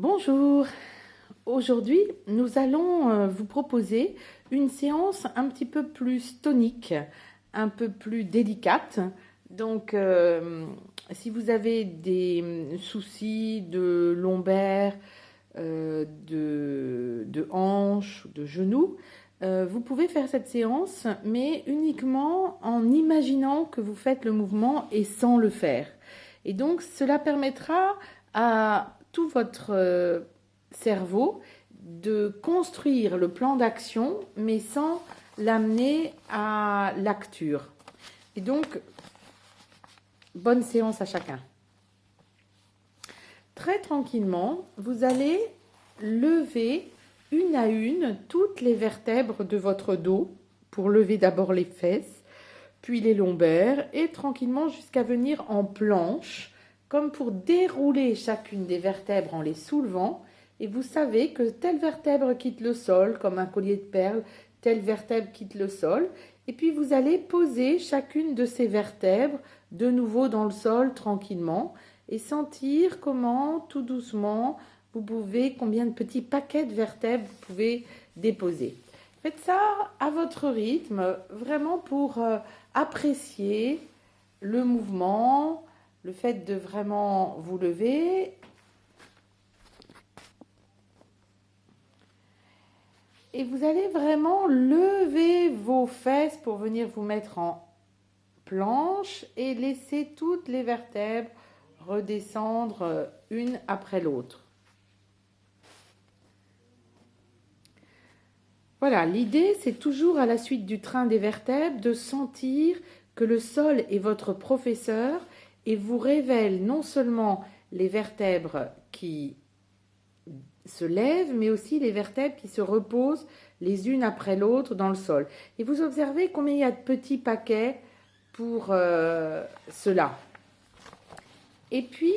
Bonjour, aujourd'hui nous allons vous proposer une séance un petit peu plus tonique, un peu plus délicate. Donc si vous avez des soucis de lombaire, de hanche, de genoux, vous pouvez faire cette séance, mais uniquement en imaginant que vous faites le mouvement et sans le faire. Et donc cela permettra à tout votre cerveau de construire le plan d'action, mais sans l'amener à l'acture. Et donc, bonne séance à chacun. Très tranquillement, vous allez lever une à une toutes les vertèbres de votre dos pour lever d'abord les fesses, puis les lombaires et tranquillement jusqu'à venir en planche, comme pour dérouler chacune des vertèbres en les soulevant. Et vous savez que telle vertèbre quitte le sol, comme un collier de perles, telle vertèbre quitte le sol. Et puis vous allez poser chacune de ces vertèbres de nouveau dans le sol tranquillement et sentir comment, tout doucement, vous pouvez, combien de petits paquets de vertèbres vous pouvez déposer. Faites ça à votre rythme, vraiment pour apprécier le mouvement, le fait de vraiment vous lever. Et vous allez vraiment lever vos fesses pour venir vous mettre en planche et laisser toutes les vertèbres redescendre une après l'autre. Voilà, l'idée, c'est toujours à la suite du train des vertèbres de sentir que le sol est votre professeur et vous révèle non seulement les vertèbres qui se lèvent, mais aussi les vertèbres qui se reposent les unes après l'autre dans le sol. Et vous observez combien il y a de petits paquets pour cela. Et puis,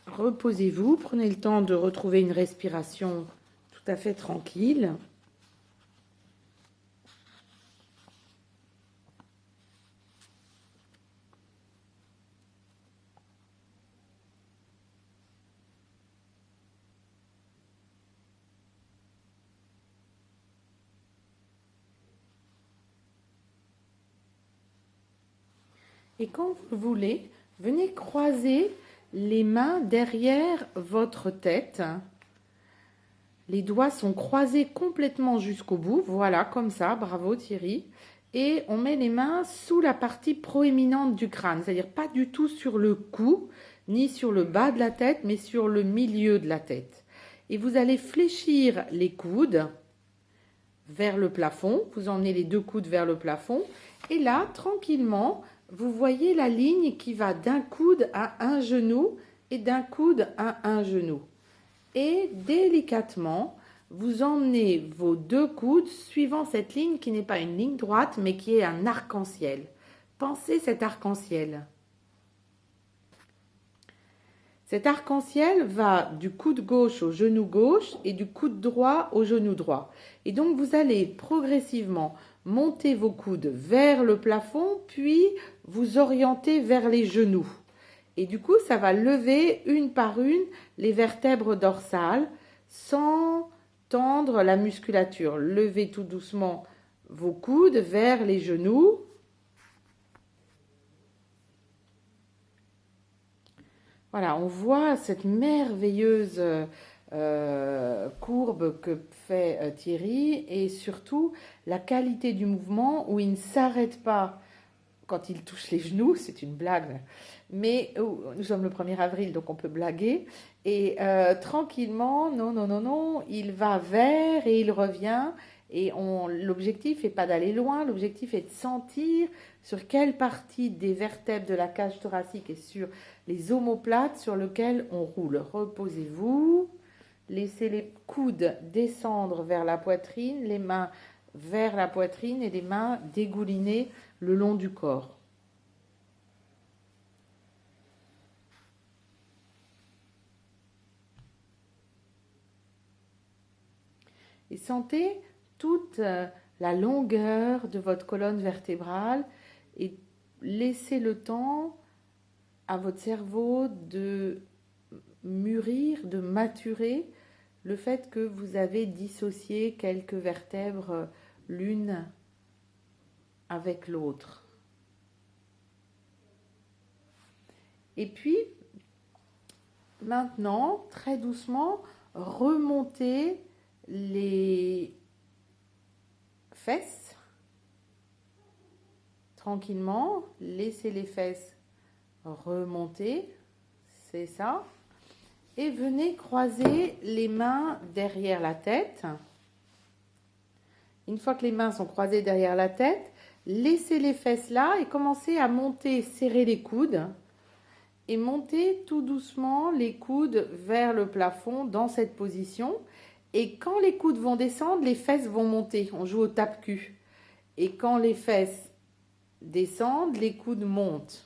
reposez-vous, prenez le temps de retrouver une respiration tout à fait tranquille. Et quand vous le voulez, venez croiser les mains derrière votre tête. Les doigts sont croisés complètement jusqu'au bout. Voilà, comme ça. Bravo Thierry. Et on met les mains sous la partie proéminente du crâne, c'est-à-dire pas du tout sur le cou, ni sur le bas de la tête, mais sur le milieu de la tête. Et vous allez fléchir les coudes vers le plafond. Vous emmenez les deux coudes vers le plafond. Et là, tranquillement, vous voyez la ligne qui va d'un coude à un genou et d'un coude à un genou. Et délicatement, vous emmenez vos deux coudes suivant cette ligne qui n'est pas une ligne droite, mais qui est un arc-en-ciel. Pensez cet arc-en-ciel. Cet arc-en-ciel va du coude gauche au genou gauche et du coude droit au genou droit. Et donc vous allez progressivement monter vos coudes vers le plafond, puis vous orienter vers les genoux. Et du coup, ça va lever une par une les vertèbres dorsales sans tendre la musculature. Levez tout doucement vos coudes vers les genoux. Voilà, on voit cette merveilleuse courbe que fait Thierry et surtout la qualité du mouvement où il ne s'arrête pas quand il touche les genoux, c'est une blague, mais nous sommes le 1er avril, donc on peut blaguer, et tranquillement, non, il va vers et il revient, et l'objectif n'est pas d'aller loin, l'objectif est de sentir sur quelle partie des vertèbres de la cage thoracique et sur les omoplates sur lesquelles on roule. Reposez-vous, laissez les coudes descendre vers la poitrine, les mains vers la poitrine et les mains dégouliner le long du corps. Et sentez toute la longueur de votre colonne vertébrale et laissez le temps à votre cerveau de mûrir, de maturer le fait que vous avez dissocié quelques vertèbres l'une avec l'autre. Et puis, maintenant, très doucement, remontez les fesses. Tranquillement, laissez les fesses remonter, c'est ça. Et venez croiser les mains derrière la tête. Une fois que les mains sont croisées derrière la tête, laissez les fesses là et commencez à monter, serrer les coudes. Et montez tout doucement les coudes vers le plafond dans cette position. Et quand les coudes vont descendre, les fesses vont monter. On joue au tape-cul. Et quand les fesses descendent, les coudes montent.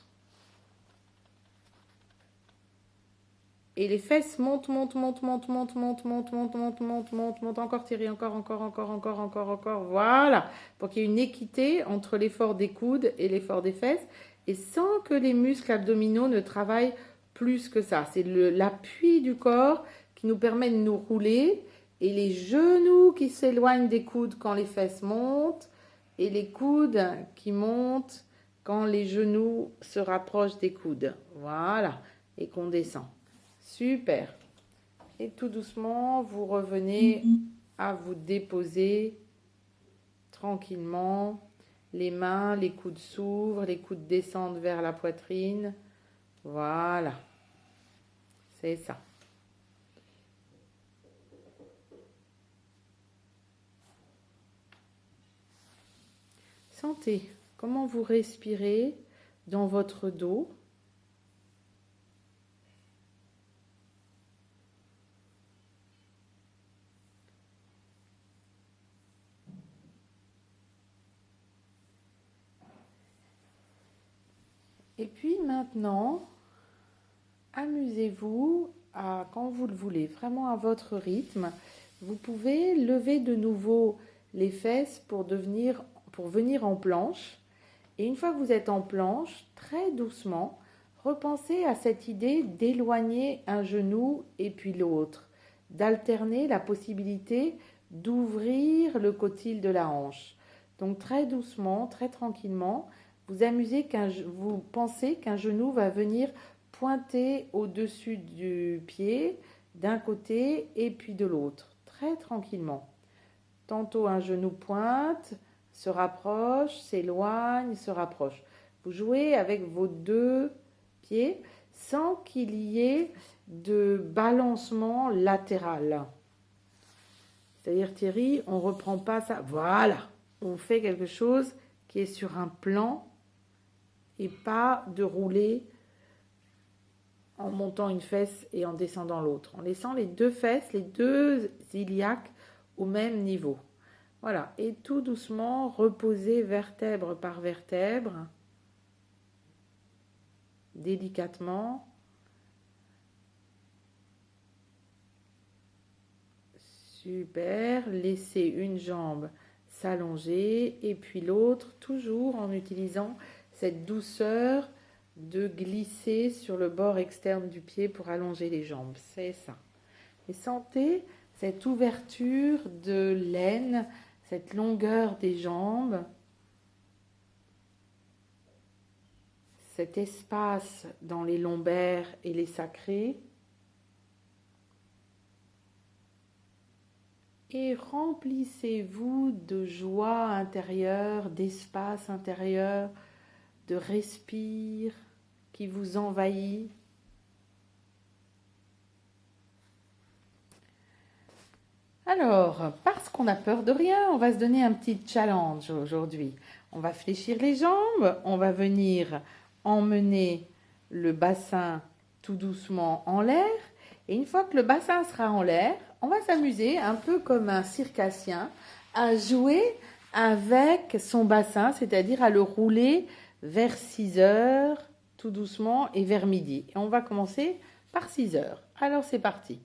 Et les fesses montent, montent, montent, montent, montent, montent, montent, montent, montent, montent, montent, montent. Encore Thierry, encore. Voilà. Pour qu'il y ait une équité entre l'effort des coudes et l'effort des fesses. Et sans que les muscles abdominaux ne travaillent plus que ça. C'est l'appui du corps qui nous permet de nous rouler et les genoux qui s'éloignent des coudes quand les fesses montent et les coudes qui montent quand les genoux se rapprochent des coudes. Voilà, et qu'on descend. Super. Et tout doucement, vous revenez à vous déposer tranquillement. Les mains, les coudes s'ouvrent, les coudes descendent vers la poitrine. Voilà. C'est ça. Sentez comment vous respirez dans votre dos. Et puis maintenant, amusez-vous quand vous le voulez, vraiment à votre rythme. Vous pouvez lever de nouveau les fesses pour venir en planche. Et une fois que vous êtes en planche, très doucement, repensez à cette idée d'éloigner un genou et puis l'autre, d'alterner la possibilité d'ouvrir le cotyle de la hanche. Donc très doucement, très tranquillement, vous pensez qu'un genou va venir pointer au-dessus du pied d'un côté et puis de l'autre, très tranquillement. Tantôt un genou pointe, se rapproche, s'éloigne, se rapproche. Vous jouez avec vos deux pieds sans qu'il y ait de balancement latéral. C'est-à-dire, Thierry, on ne reprend pas ça. Voilà, on fait quelque chose qui est sur un plan et pas de rouler en montant une fesse et en descendant l'autre. En laissant les deux fesses, les deux iliaques au même niveau. Voilà, et tout doucement, reposez vertèbre par vertèbre, délicatement. Super, laissez une jambe s'allonger et puis l'autre, toujours en utilisant cette douceur de glisser sur le bord externe du pied pour allonger les jambes. C'est ça. Et sentez cette ouverture de l'aine, cette longueur des jambes, cet espace dans les lombaires et les sacrés. Et remplissez-vous de joie intérieure, d'espace intérieur, de respire qui vous envahit. Alors, parce qu'on a peur de rien, on va se donner un petit challenge aujourd'hui. On va fléchir les jambes, on va venir emmener le bassin tout doucement en l'air. Et une fois que le bassin sera en l'air, on va s'amuser un peu comme un circassien à jouer avec son bassin, c'est-à-dire à le rouler vers 6 heures tout doucement et vers midi. Et on va commencer par 6 heures. Alors c'est parti.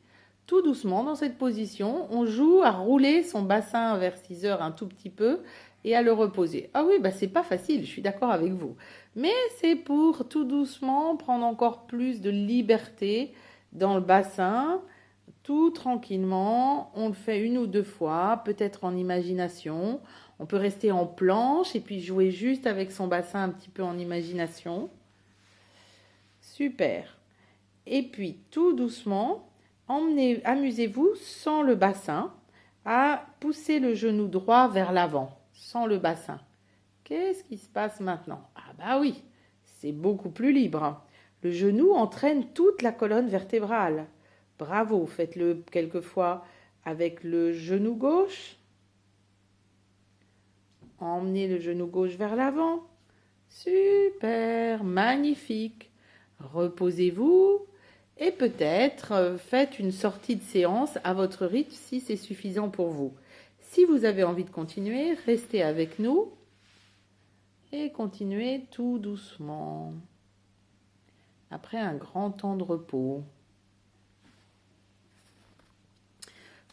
Tout doucement dans cette position, on joue à rouler son bassin vers 6 heures un tout petit peu et à le reposer. Ah oui, c'est pas facile, je suis d'accord avec vous. Mais c'est pour tout doucement prendre encore plus de liberté dans le bassin, tout tranquillement. On le fait 1 ou 2 fois, peut-être en imagination. On peut rester en planche et puis jouer juste avec son bassin un petit peu en imagination. Super. Et puis, tout doucement, amusez-vous sans le bassin à pousser le genou droit vers l'avant, sans le bassin. Qu'est-ce qui se passe maintenant? Ah bah oui, c'est beaucoup plus libre. Le genou entraîne toute la colonne vertébrale. Bravo, faites-le quelquefois avec le genou gauche. Emmenez le genou gauche vers l'avant. Super, magnifique. Reposez-vous et peut-être faites une sortie de séance à votre rythme si c'est suffisant pour vous. Si vous avez envie de continuer, restez avec nous et continuez tout doucement. Après un grand temps de repos.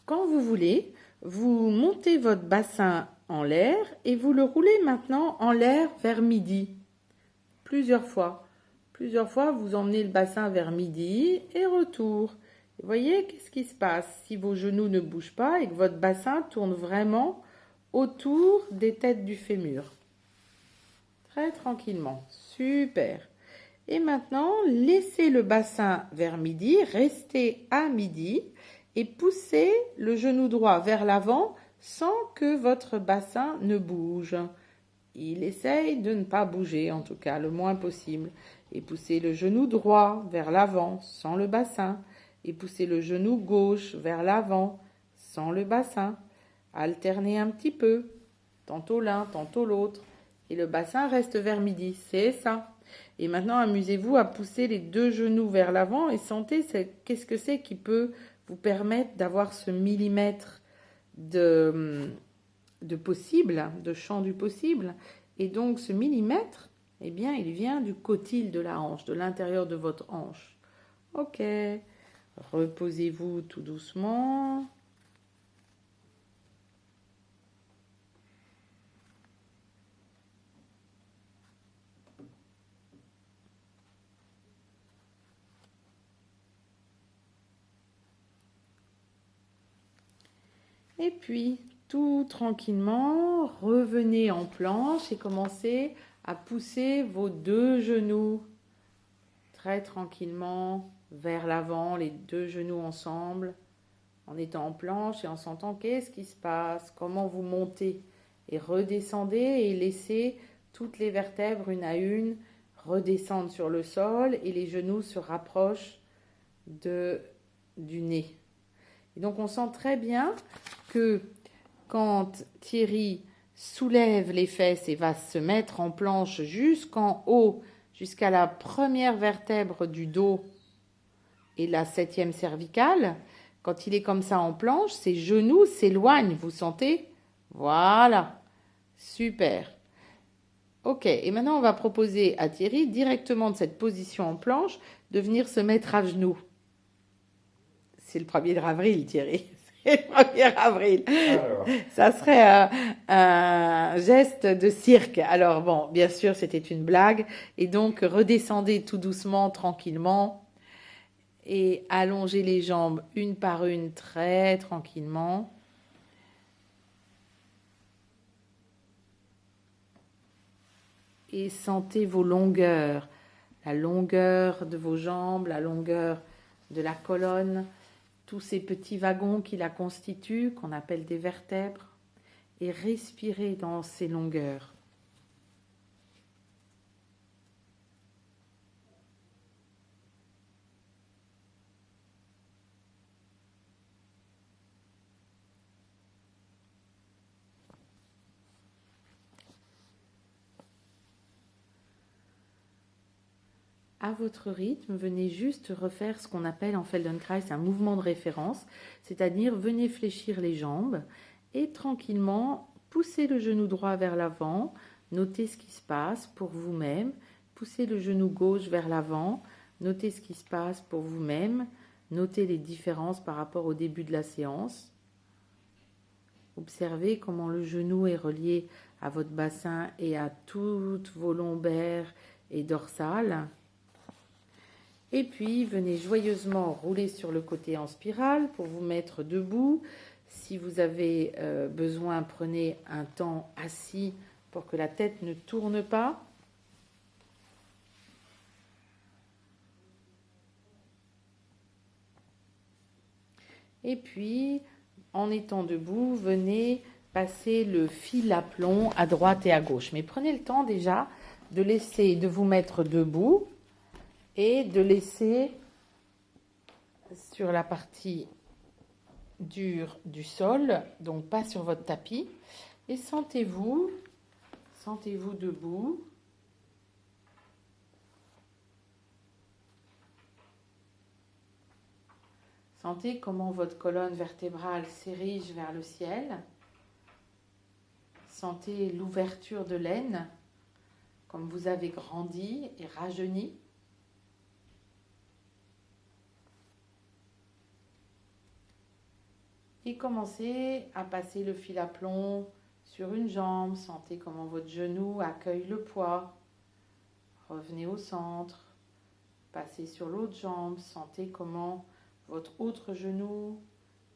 Quand vous voulez, vous montez votre bassin en l'air et vous le roulez maintenant en l'air vers midi. Plusieurs fois. Plusieurs fois, vous emmenez le bassin vers midi et retour. Vous voyez, qu'est-ce qui se passe si vos genoux ne bougent pas et que votre bassin tourne vraiment autour des têtes du fémur. Très tranquillement. Super. Et maintenant, laissez le bassin vers midi, restez à midi et poussez le genou droit vers l'avant sans que votre bassin ne bouge. Il essaye de ne pas bouger, en tout cas, le moins possible. Et poussez le genou droit vers l'avant sans le bassin. Et poussez le genou gauche vers l'avant sans le bassin. Alternez un petit peu, tantôt l'un, tantôt l'autre. Et le bassin reste vers midi, c'est ça. Et maintenant, amusez-vous à pousser les 2 genoux vers l'avant et sentez qu'est-ce que c'est qui peut vous permettre d'avoir ce millimètre de possible, de champ du possible. Et donc, ce millimètre, eh bien, il vient du cotyle de la hanche, de l'intérieur de votre hanche. Ok. Reposez-vous tout doucement. Et puis, tout tranquillement, revenez en planche et commencez à pousser vos 2 genoux très tranquillement vers l'avant, les 2 genoux ensemble, en étant en planche et en sentant qu'est-ce qui se passe, comment vous montez et redescendez et laissez toutes les vertèbres une à une redescendre sur le sol et les genoux se rapprochent du nez. Et donc on sent très bien que quand Thierry soulève les fesses et va se mettre en planche jusqu'en haut, jusqu'à la première vertèbre du dos et la 7e cervicale, quand il est comme ça en planche, ses genoux s'éloignent, vous sentez? Voilà, super. Ok, et maintenant on va proposer à Thierry, directement de cette position en planche, de venir se mettre à genoux. C'est le 1er avril, Thierry. C'est le 1er avril. Alors. Ça serait un geste de cirque. Alors bon, bien sûr, c'était une blague. Et donc, redescendez tout doucement, tranquillement. Et allongez les jambes une par une, très tranquillement. Et sentez vos longueurs. La longueur de vos jambes, la longueur de la colonne. Tous ces petits wagons qui la constituent, qu'on appelle des vertèbres, et respirez dans ces longueurs. À votre rythme, venez juste refaire ce qu'on appelle en Feldenkrais un mouvement de référence, c'est-à-dire venez fléchir les jambes et tranquillement poussez le genou droit vers l'avant, notez ce qui se passe pour vous-même, poussez le genou gauche vers l'avant, notez ce qui se passe pour vous-même, notez les différences par rapport au début de la séance. Observez comment le genou est relié à votre bassin et à toutes vos lombaires et dorsales. Et puis, venez joyeusement rouler sur le côté en spirale pour vous mettre debout. Si vous avez besoin, prenez un temps assis pour que la tête ne tourne pas. Et puis, en étant debout, venez passer le fil à plomb à droite et à gauche. Mais prenez le temps déjà de vous mettre debout et de laisser sur la partie dure du sol, donc pas sur votre tapis. Et sentez-vous debout. Sentez comment votre colonne vertébrale s'érige vers le ciel. Sentez l'ouverture de l'aine, comme vous avez grandi et rajeuni. Et commencez à passer le fil à plomb sur une jambe. Sentez comment votre genou accueille le poids. Revenez au centre. Passez sur l'autre jambe. Sentez comment votre autre genou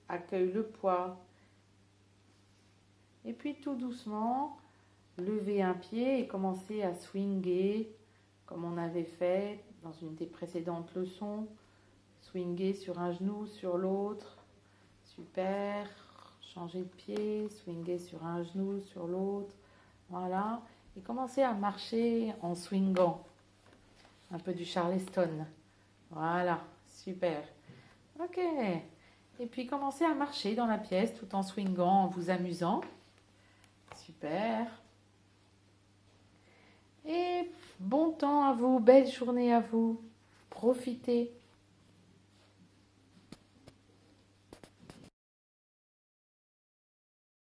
accueille le poids. Et puis tout doucement, levez un pied et commencez à swinger comme on avait fait dans une des précédentes leçons. Swinger sur un genou, sur l'autre. Super. Changez de pied, swinger sur un genou, sur l'autre. Voilà. Et commencez à marcher en swingant. Un peu du Charleston. Voilà. Super. Ok. Et puis commencez à marcher dans la pièce tout en swingant, en vous amusant. Super. Et bon temps à vous, belle journée à vous. Profitez.